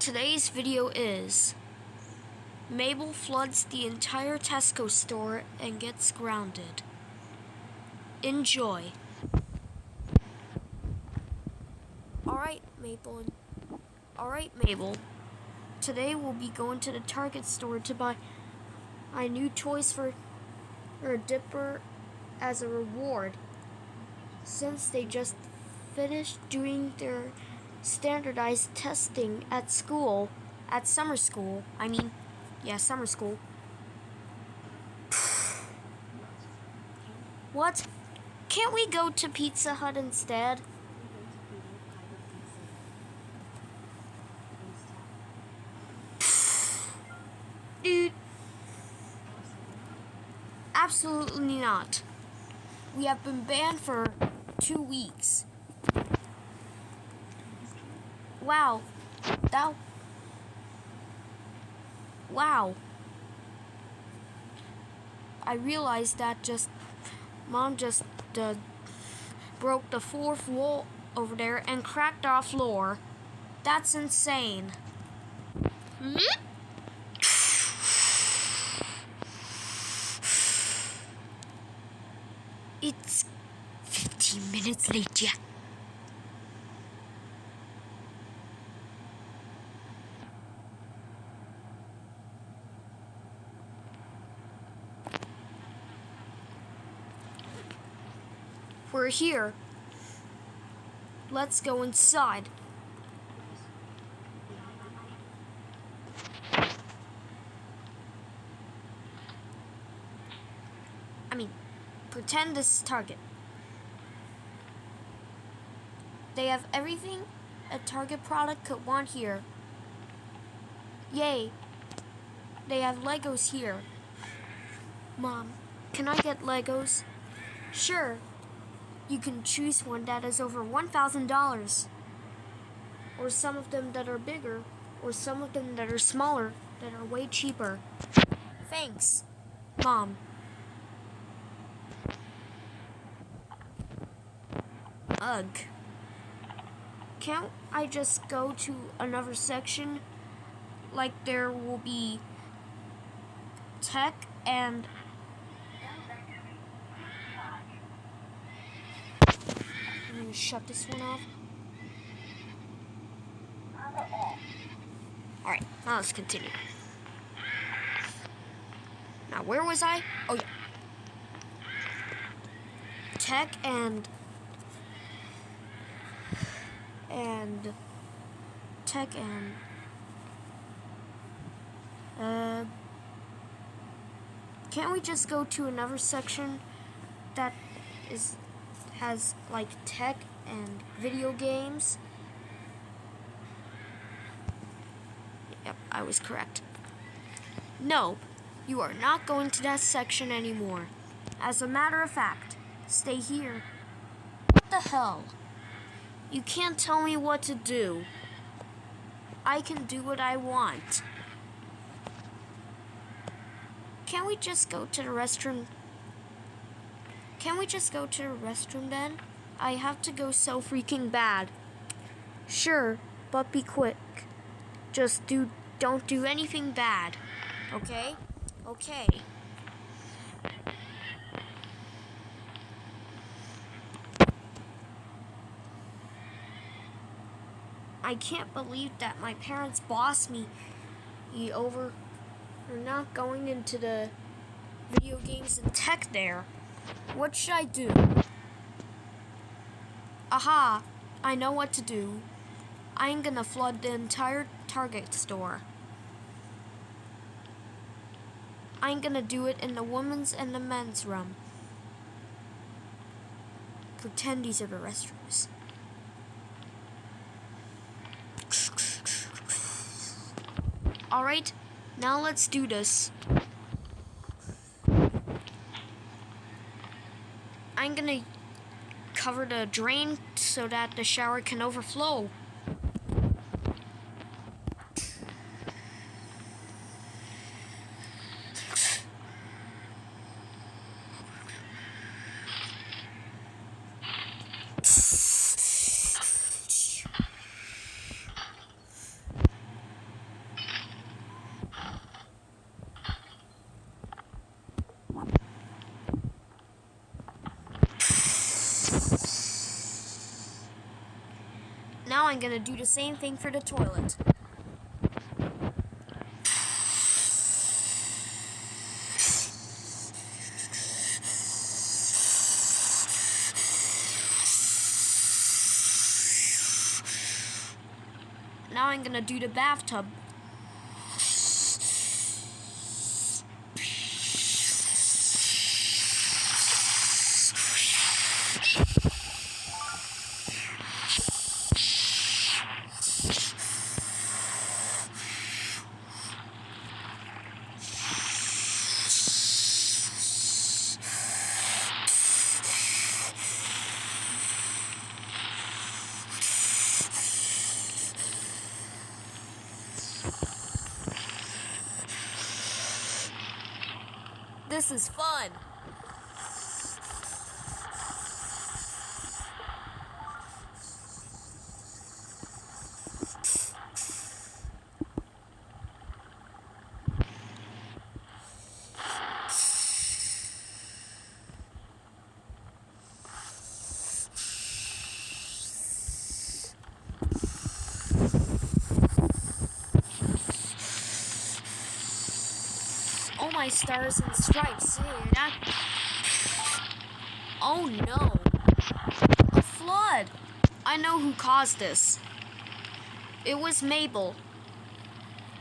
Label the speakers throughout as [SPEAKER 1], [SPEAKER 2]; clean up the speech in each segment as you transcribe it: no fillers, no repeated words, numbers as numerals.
[SPEAKER 1] Today's video is Mabel floods the entire Tesco store and gets grounded. Enjoy. Alright, Mabel. Today we'll be going to the Target store to buy new toys for Dipper as a reward, since they just finished doing their standardized testing at summer school. Summer school. What? Can't we go to Pizza Hut instead? Dude. Absolutely not. We have been banned for 2 weeks. Wow. I realized that Mom just broke the fourth wall over there and cracked our floor. That's insane. It's 15 minutes late, Jack. We're here. Let's go inside. Pretend this is Target. They have everything a Target product could want here. Yay! They have Legos here. Mom, can I get Legos? Sure. You can choose one that is over $1,000. Or some of them that are bigger, or some of them that are smaller, that are way cheaper. Thanks, Mom. Ugh. Can't I just go to another section? Like there will be tech and... I'm gonna shut this one off. Alright, now let's continue. Now where was I? Oh yeah. Tech and can't we just go to another section that has like tech and video games? Yep, I was correct. No, you are not going to that section anymore. As a matter of fact, stay here. What the hell? You can't tell me what to do. I can do what I want. Can't we just go to the restroom? Can we just go to the restroom then? I have to go so freaking bad. Sure, but be quick. Just don't do anything bad. Okay? Okay. I can't believe that my parents bossed me over for not going into the video games and tech there. What should I do? Aha! I know what to do. I'm gonna flood the entire Target store. I'm gonna do it in the women's and the men's room. Pretend these are the restrooms. Alright, now let's do this. I'm gonna cover the drain so that the shower can overflow. I'm gonna do the same thing for the toilet. Now I'm gonna do the bathtub. This is fun. Oh my stars and stripes. Oh no. A flood. I know who caused this. It was Mabel.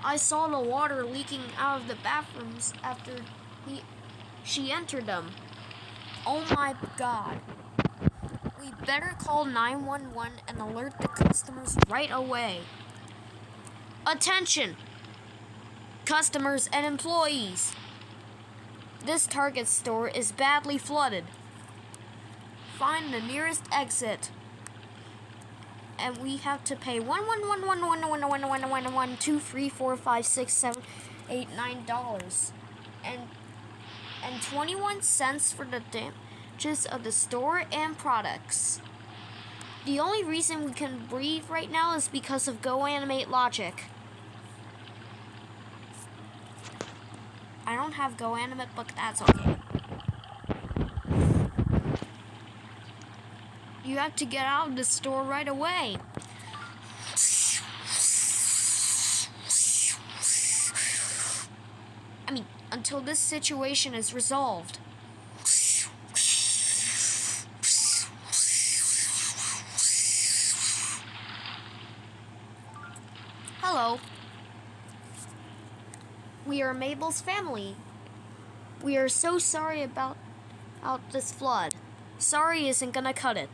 [SPEAKER 1] I saw the water leaking out of the bathrooms after she entered them. Oh my god. We better call 911 and alert the customers right away. Attention! Customers and employees. This Target store is badly flooded. Find the nearest exit. And we have to pay $1,111,111,112,3,4,5,6,7,8,9 and 21 cents for the damages of the store and products. The only reason we can breathe right now is because of Go Animate Logic. I don't have Go Animate, but that's okay. You have to get out of the store right away. I mean, until this situation is resolved. Hello. We are Mabel's family. We are so sorry about this flood. Sorry isn't gonna cut it.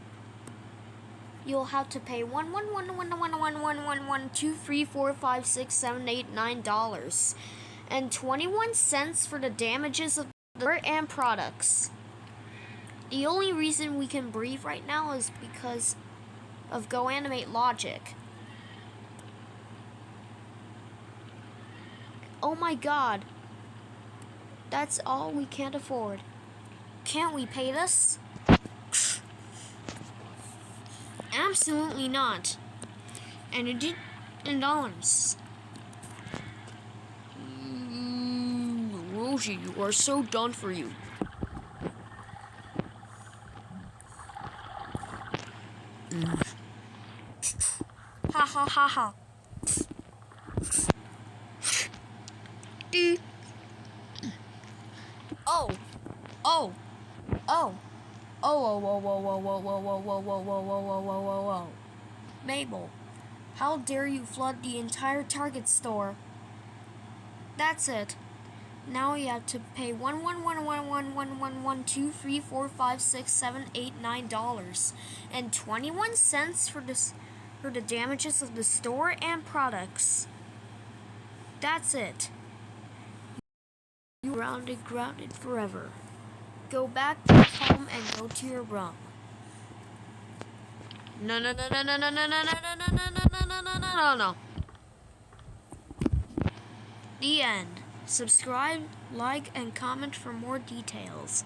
[SPEAKER 1] You'll have to pay $1,111,112,3,4,5,6,7,8,9 and 21 cents for the damages of the store and products. The only reason we can breathe right now is because of Go Animate Logic. Oh my god. That's all we can't afford. Can't we pay this? Absolutely not. And it did in dollars. Rosie, you are so done for you. Ha ha ha ha. Oh. Oh. Oh. Oh, whoa, whoa, whoa, whoa, whoa, whoa, whoa, whoa, whoa, whoa, whoa, whoa, whoa, whoa. Mabel, how dare you flood the entire Target store? That's it. Now you have to pay $1,111,112,3,4,5,6,7,8,9 and 21 cents for the damages of the store and products. That's it. You grounded forever. Go back home and go to your room. No. The end. Subscribe, like, and comment for more details.